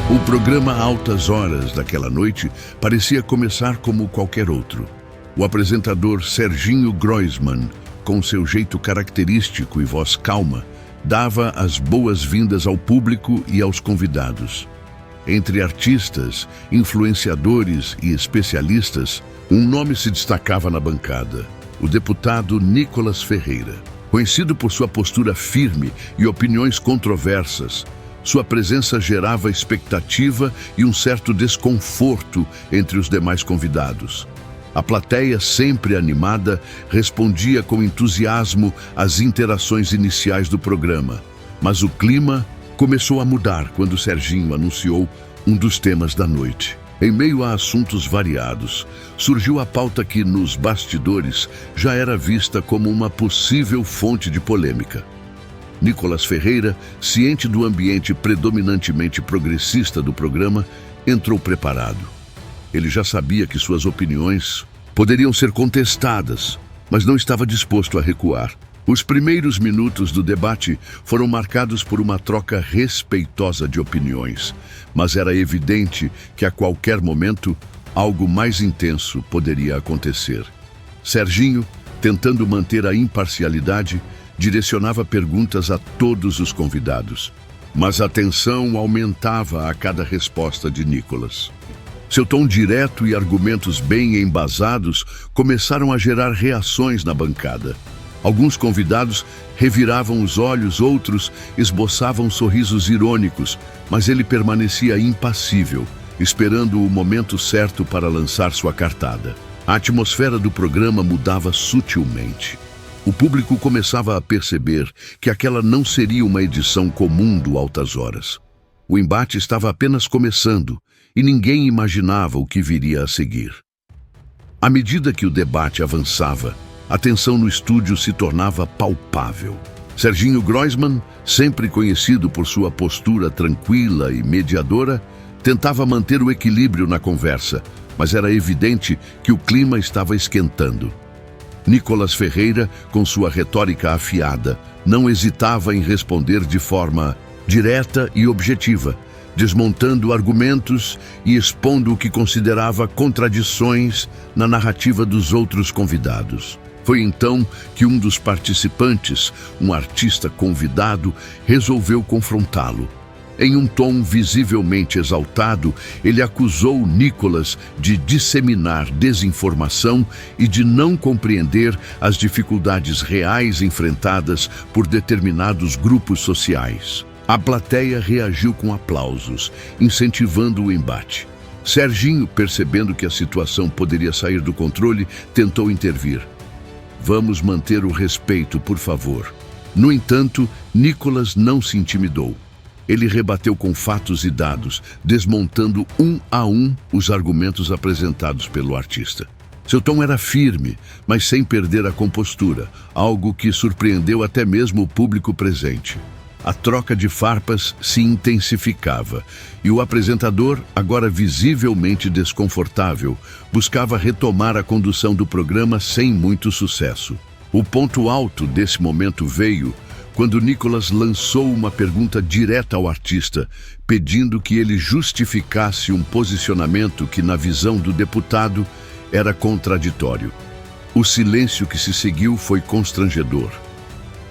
O programa Altas Horas daquela noite parecia começar como qualquer outro. O apresentador Serginho Groisman, com seu jeito característico e voz calma, dava as boas-vindas ao público e aos convidados. Entre artistas, influenciadores e especialistas, um nome se destacava na bancada: o deputado Nicolas Ferreira. Conhecido por sua postura firme e opiniões controversas, sua presença gerava expectativa e um certo desconforto entre os demais convidados. A plateia, sempre animada, respondia com entusiasmo às interações iniciais do programa. Mas o clima começou a mudar quando Serginho anunciou um dos temas da noite. Em meio a assuntos variados, surgiu a pauta que, nos bastidores, já era vista como uma possível fonte de polêmica. Nicolas Ferreira, ciente do ambiente predominantemente progressista do programa, entrou preparado. Ele já sabia que suas opiniões poderiam ser contestadas, mas não estava disposto a recuar. Os primeiros minutos do debate foram marcados por uma troca respeitosa de opiniões, mas era evidente que a qualquer momento algo mais intenso poderia acontecer. Serginho, tentando manter a imparcialidade, direcionava perguntas a todos os convidados, mas a tensão aumentava a cada resposta de Nicolas. Seu tom direto e argumentos bem embasados começaram a gerar reações na bancada. Alguns convidados reviravam os olhos, outros esboçavam sorrisos irônicos, mas ele permanecia impassível, esperando o momento certo para lançar sua cartada. A atmosfera do programa mudava sutilmente. O público começava a perceber que aquela não seria uma edição comum do Altas Horas. O embate estava apenas começando e ninguém imaginava o que viria a seguir. À medida que o debate avançava, a tensão no estúdio se tornava palpável. Serginho Groisman, sempre conhecido por sua postura tranquila e mediadora, tentava manter o equilíbrio na conversa, mas era evidente que o clima estava esquentando. Nicolas Ferreira, com sua retórica afiada, não hesitava em responder de forma direta e objetiva, desmontando argumentos e expondo o que considerava contradições na narrativa dos outros convidados. Foi então que um dos participantes, um artista convidado, resolveu confrontá-lo. Em um tom visivelmente exaltado, ele acusou Nicolas de disseminar desinformação e de não compreender as dificuldades reais enfrentadas por determinados grupos sociais. A plateia reagiu com aplausos, incentivando o embate. Serginho, percebendo que a situação poderia sair do controle, tentou intervir. "Vamos manter o respeito, por favor." No entanto, Nicolas não se intimidou. Ele rebateu com fatos e dados, desmontando um a um os argumentos apresentados pelo artista. Seu tom era firme, mas sem perder a compostura, algo que surpreendeu até mesmo o público presente. A troca de farpas se intensificava e o apresentador, agora visivelmente desconfortável, buscava retomar a condução do programa sem muito sucesso. O ponto alto desse momento veio quando Nicolas lançou uma pergunta direta ao artista, pedindo que ele justificasse um posicionamento que, na visão do deputado, era contraditório. O silêncio que se seguiu foi constrangedor.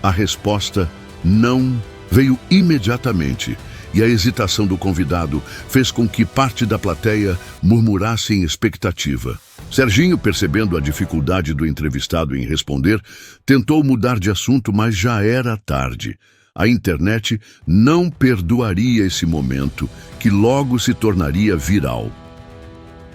A resposta "não" veio imediatamente, e a hesitação do convidado fez com que parte da plateia murmurasse em expectativa. Serginho, percebendo a dificuldade do entrevistado em responder, tentou mudar de assunto, mas já era tarde. A internet não perdoaria esse momento, que logo se tornaria viral.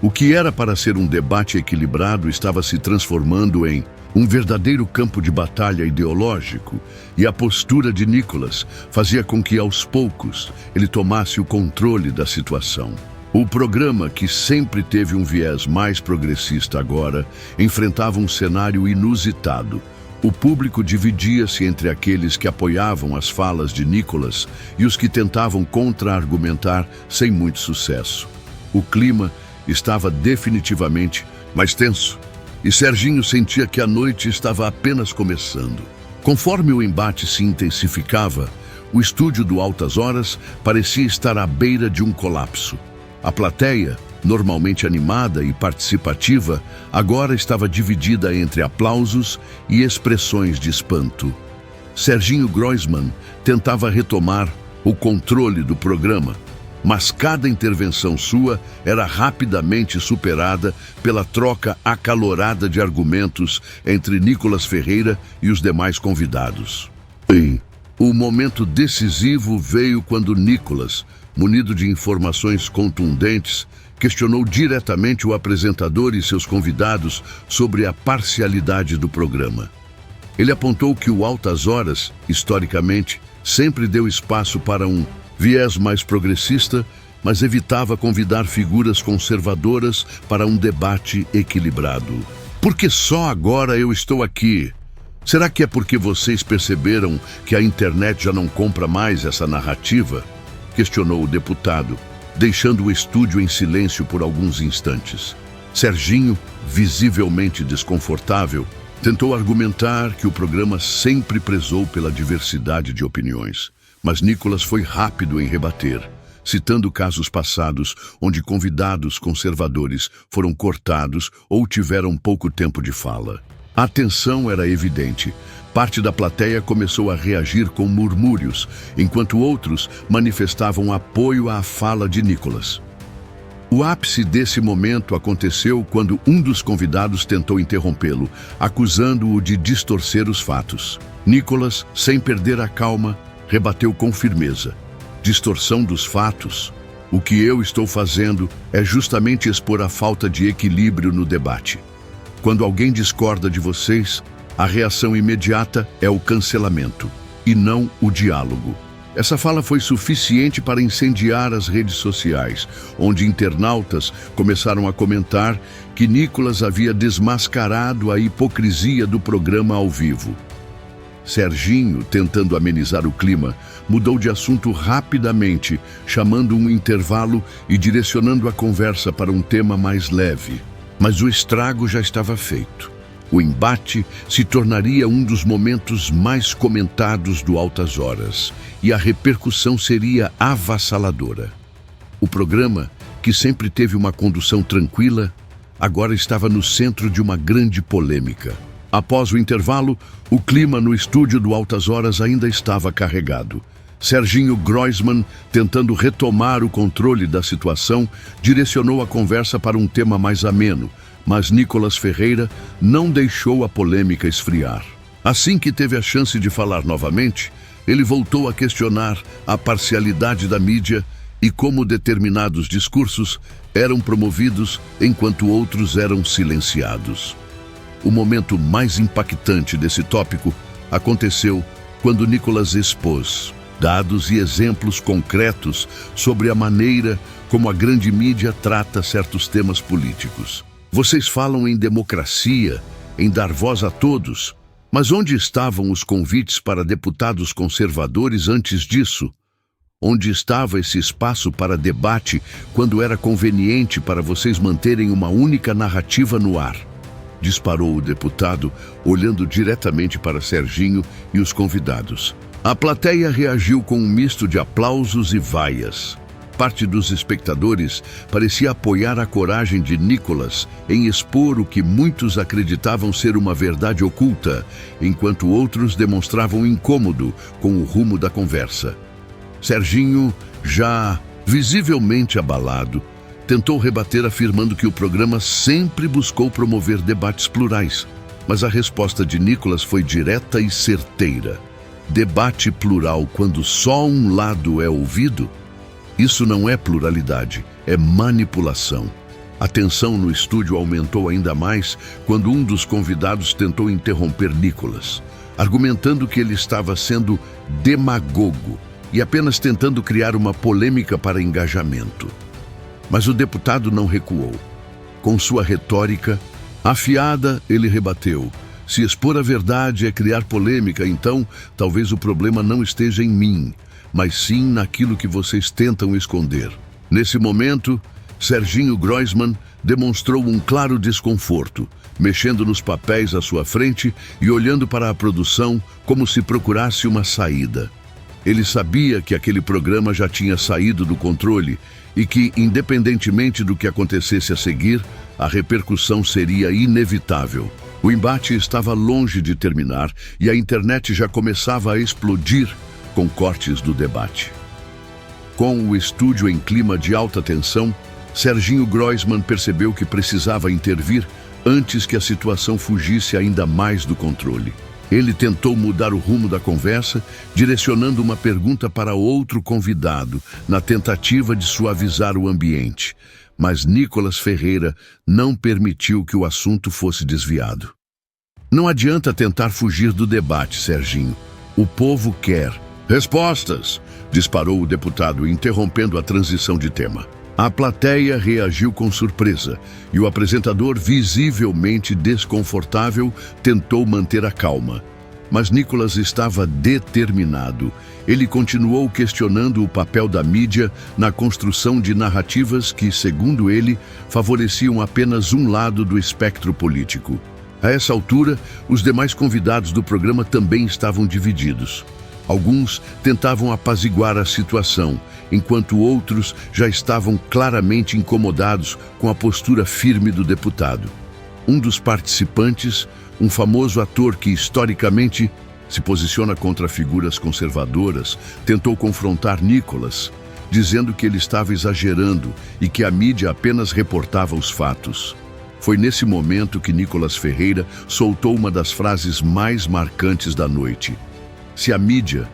O que era para ser um debate equilibrado estava se transformando em um verdadeiro campo de batalha ideológico, e a postura de Nicolas fazia com que, aos poucos, ele tomasse o controle da situação. O programa, que sempre teve um viés mais progressista agora, enfrentava um cenário inusitado. O público dividia-se entre aqueles que apoiavam as falas de Nicolas e os que tentavam contra-argumentar sem muito sucesso. O clima estava definitivamente mais tenso, e Serginho sentia que a noite estava apenas começando. Conforme o embate se intensificava, O estúdio do Altas Horas parecia estar à beira de um colapso. A plateia, normalmente animada e participativa, agora estava dividida entre aplausos e expressões de espanto. Serginho Groisman tentava retomar o controle do programa, mas cada intervenção sua era rapidamente superada pela troca acalorada de argumentos entre Nicolas Ferreira e os demais convidados. O momento decisivo veio quando Nicolas, munido de informações contundentes, questionou diretamente o apresentador e seus convidados sobre a parcialidade do programa. Ele apontou que o Altas Horas, historicamente, sempre deu espaço para um viés mais progressista, mas evitava convidar figuras conservadoras para um debate equilibrado. Por que só agora eu estou aqui? Será que é porque vocês perceberam que a internet já não compra mais essa narrativa? Questionou o deputado, deixando o estúdio em silêncio por alguns instantes. Serginho, visivelmente desconfortável, tentou argumentar que o programa sempre prezou pela diversidade de opiniões, mas Nicolas foi rápido em rebater, citando casos passados onde convidados conservadores foram cortados ou tiveram pouco tempo de fala. A tensão era evidente. Parte da plateia começou a reagir com murmúrios, enquanto outros manifestavam apoio à fala de Nicolas. O ápice desse momento aconteceu quando um dos convidados tentou interrompê-lo, acusando-o de distorcer os fatos. Nicolas, sem perder a calma, rebateu com firmeza. Distorção dos fatos? O que eu estou fazendo é justamente expor a falta de equilíbrio no debate. Quando alguém discorda de vocês, a reação imediata é o cancelamento, e não o diálogo. Essa fala foi suficiente para incendiar as redes sociais, onde internautas começaram a comentar que Nicolas havia desmascarado a hipocrisia do programa ao vivo. Serginho, tentando amenizar o clima, mudou de assunto rapidamente, chamando um intervalo e direcionando a conversa para um tema mais leve. Mas o estrago já estava feito. O embate se tornaria um dos momentos mais comentados do Altas Horas, e a repercussão seria avassaladora. O programa, que sempre teve uma condução tranquila, agora estava no centro de uma grande polêmica. Após o intervalo, o clima no estúdio do Altas Horas ainda estava carregado. Serginho Groisman, tentando retomar o controle da situação, direcionou a conversa para um tema mais ameno, mas Nicolas Ferreira não deixou a polêmica esfriar. Assim que teve a chance de falar novamente, ele voltou a questionar a parcialidade da mídia e como determinados discursos eram promovidos enquanto outros eram silenciados. O momento mais impactante desse tópico aconteceu quando Nicolas expôs dados e exemplos concretos sobre a maneira como a grande mídia trata certos temas políticos. Vocês falam em democracia, em dar voz a todos, mas onde estavam os convites para deputados conservadores antes disso? Onde estava esse espaço para debate quando era conveniente para vocês manterem uma única narrativa no ar? Disparou o deputado, olhando diretamente para Serginho e os convidados. A plateia reagiu com um misto de aplausos e vaias. Parte dos espectadores parecia apoiar a coragem de Nicolas em expor o que muitos acreditavam ser uma verdade oculta, enquanto outros demonstravam incômodo com o rumo da conversa. Serginho, já visivelmente abalado, tentou rebater afirmando que o programa sempre buscou promover debates plurais, mas a resposta de Nicolas foi direta e certeira. Debate plural quando só um lado é ouvido? Isso não é pluralidade, é manipulação. A tensão no estúdio aumentou ainda mais quando um dos convidados tentou interromper Nicolas, argumentando que ele estava sendo demagogo e apenas tentando criar uma polêmica para engajamento. Mas o deputado não recuou. Com sua retórica afiada, ele rebateu: se expor a verdade é criar polêmica, então talvez o problema não esteja em mim, mas sim naquilo que vocês tentam esconder. Nesse momento, Serginho Groisman demonstrou um claro desconforto, mexendo nos papéis à sua frente e olhando para a produção como se procurasse uma saída. Ele sabia que aquele programa já tinha saído do controle e que, independentemente do que acontecesse a seguir, a repercussão seria inevitável. O embate estava longe de terminar e a internet já começava a explodir com cortes do debate. Com o estúdio em clima de alta tensão, Serginho Groisman percebeu que precisava intervir antes que a situação fugisse ainda mais do controle. Ele tentou mudar o rumo da conversa, direcionando uma pergunta para outro convidado, na tentativa de suavizar o ambiente. Mas Nicolas Ferreira não permitiu que o assunto fosse desviado. Não adianta tentar fugir do debate, Serginho. O povo quer respostas, disparou o deputado, interrompendo a transição de tema. A plateia reagiu com surpresa e o apresentador, visivelmente desconfortável, tentou manter a calma. Mas Nicolas estava determinado. Ele continuou questionando o papel da mídia na construção de narrativas que, segundo ele, favoreciam apenas um lado do espectro político. A essa altura, os demais convidados do programa também estavam divididos. Alguns tentavam apaziguar a situação, enquanto outros já estavam claramente incomodados com a postura firme do deputado. Um dos participantes, um famoso ator que historicamente se posiciona contra figuras conservadoras, tentou confrontar Nicolas, dizendo que ele estava exagerando e que a mídia apenas reportava os fatos. Foi nesse momento que Nicolas Ferreira soltou uma das frases mais marcantes da noite. Se a mídia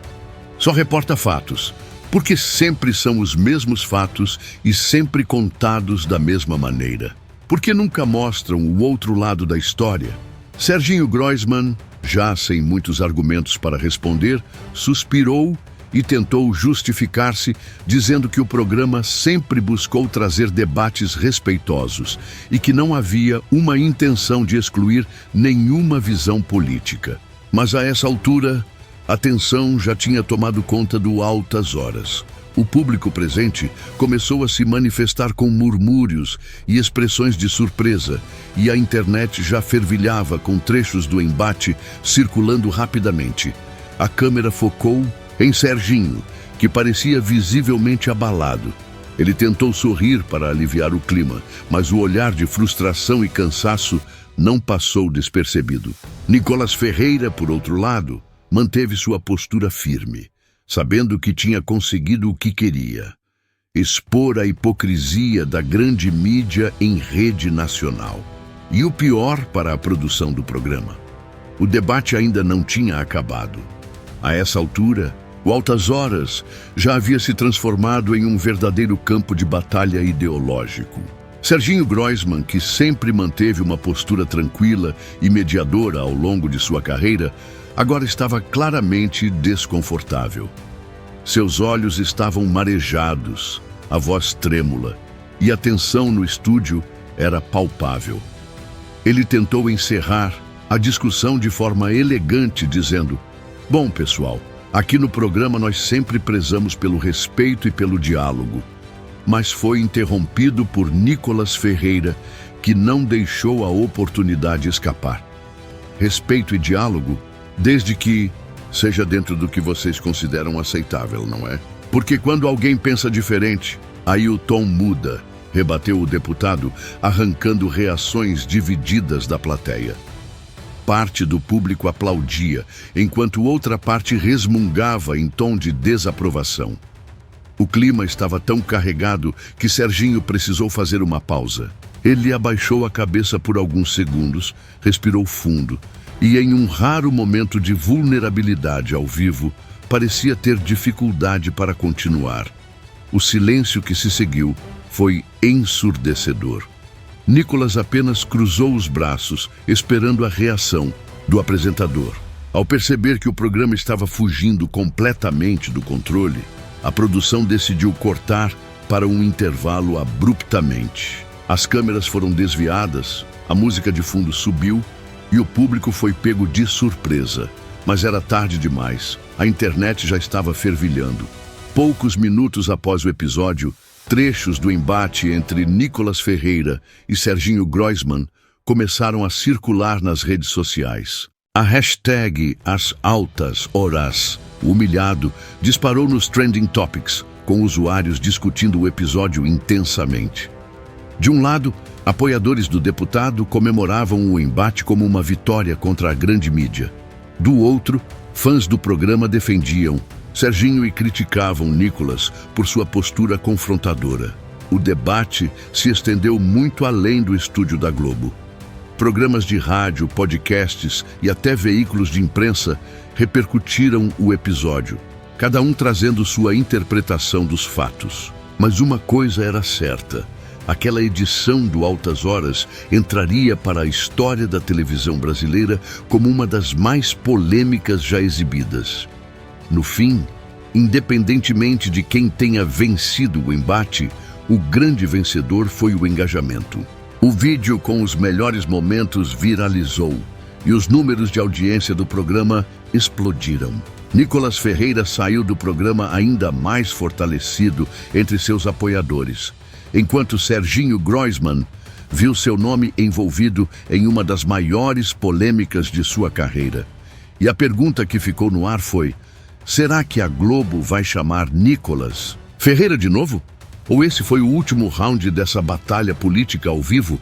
só reporta fatos, porque sempre são os mesmos fatos e sempre contados da mesma maneira. Porque nunca mostram o outro lado da história? Serginho Groisman, já sem muitos argumentos para responder, suspirou e tentou justificar-se, dizendo que o programa sempre buscou trazer debates respeitosos e que não havia uma intenção de excluir nenhuma visão política. Mas a essa altura, a tensão já tinha tomado conta do Altas Horas. O público presente começou a se manifestar com murmúrios e expressões de surpresa, e a internet já fervilhava com trechos do embate circulando rapidamente. A câmera focou em Serginho, que parecia visivelmente abalado. Ele tentou sorrir para aliviar o clima, mas o olhar de frustração e cansaço não passou despercebido. Nicolas Ferreira, por outro lado, manteve sua postura firme, sabendo que tinha conseguido o que queria: expor a hipocrisia da grande mídia em rede nacional. E o pior para a produção do programa: o debate ainda não tinha acabado. A essa altura, o Altas Horas já havia se transformado em um verdadeiro campo de batalha ideológico. Serginho Groisman, que sempre manteve uma postura tranquila e mediadora ao longo de sua carreira, agora estava claramente desconfortável. Seus olhos estavam marejados, a voz trêmula, e a tensão no estúdio era palpável. Ele tentou encerrar a discussão de forma elegante, dizendo: "Bom, pessoal, aqui no programa nós sempre prezamos pelo respeito e pelo diálogo." Mas foi interrompido por Nicolas Ferreira, que não deixou a oportunidade escapar. Respeito e diálogo, desde que seja dentro do que vocês consideram aceitável, não é? Porque quando alguém pensa diferente, aí o tom muda, rebateu o deputado, arrancando reações divididas da plateia. Parte do público aplaudia, enquanto outra parte resmungava em tom de desaprovação. O clima estava tão carregado que Serginho precisou fazer uma pausa. Ele abaixou a cabeça por alguns segundos, respirou fundo e, em um raro momento de vulnerabilidade ao vivo, parecia ter dificuldade para continuar. O silêncio que se seguiu foi ensurdecedor. Nicolas apenas cruzou os braços, esperando a reação do apresentador. Ao perceber que o programa estava fugindo completamente do controle, a produção decidiu cortar para um intervalo abruptamente. As câmeras foram desviadas, a música de fundo subiu e o público foi pego de surpresa. Mas era tarde demais, a internet já estava fervilhando. Poucos minutos após o episódio, trechos do embate entre Nicolas Ferreira e Serginho Groisman começaram a circular nas redes sociais. A hashtag As Altas Horas O humilhado disparou nos Trending Topics, com usuários discutindo o episódio intensamente. De um lado, apoiadores do deputado comemoravam o embate como uma vitória contra a grande mídia. Do outro, fãs do programa defendiam Serginho e criticavam Nicolas por sua postura confrontadora. O debate se estendeu muito além do estúdio da Globo. Programas de rádio, podcasts e até veículos de imprensa repercutiram o episódio, cada um trazendo sua interpretação dos fatos. Mas uma coisa era certa: aquela edição do Altas Horas entraria para a história da televisão brasileira como uma das mais polêmicas já exibidas. No fim, independentemente de quem tenha vencido o embate, o grande vencedor foi o engajamento. O vídeo com os melhores momentos viralizou e os números de audiência do programa explodiram. Nicolas Ferreira saiu do programa ainda mais fortalecido entre seus apoiadores, enquanto Serginho Groisman viu seu nome envolvido em uma das maiores polêmicas de sua carreira. E a pergunta que ficou no ar foi: será que a Globo vai chamar Nicolas Ferreira de novo? Ou esse foi o último round dessa batalha política ao vivo?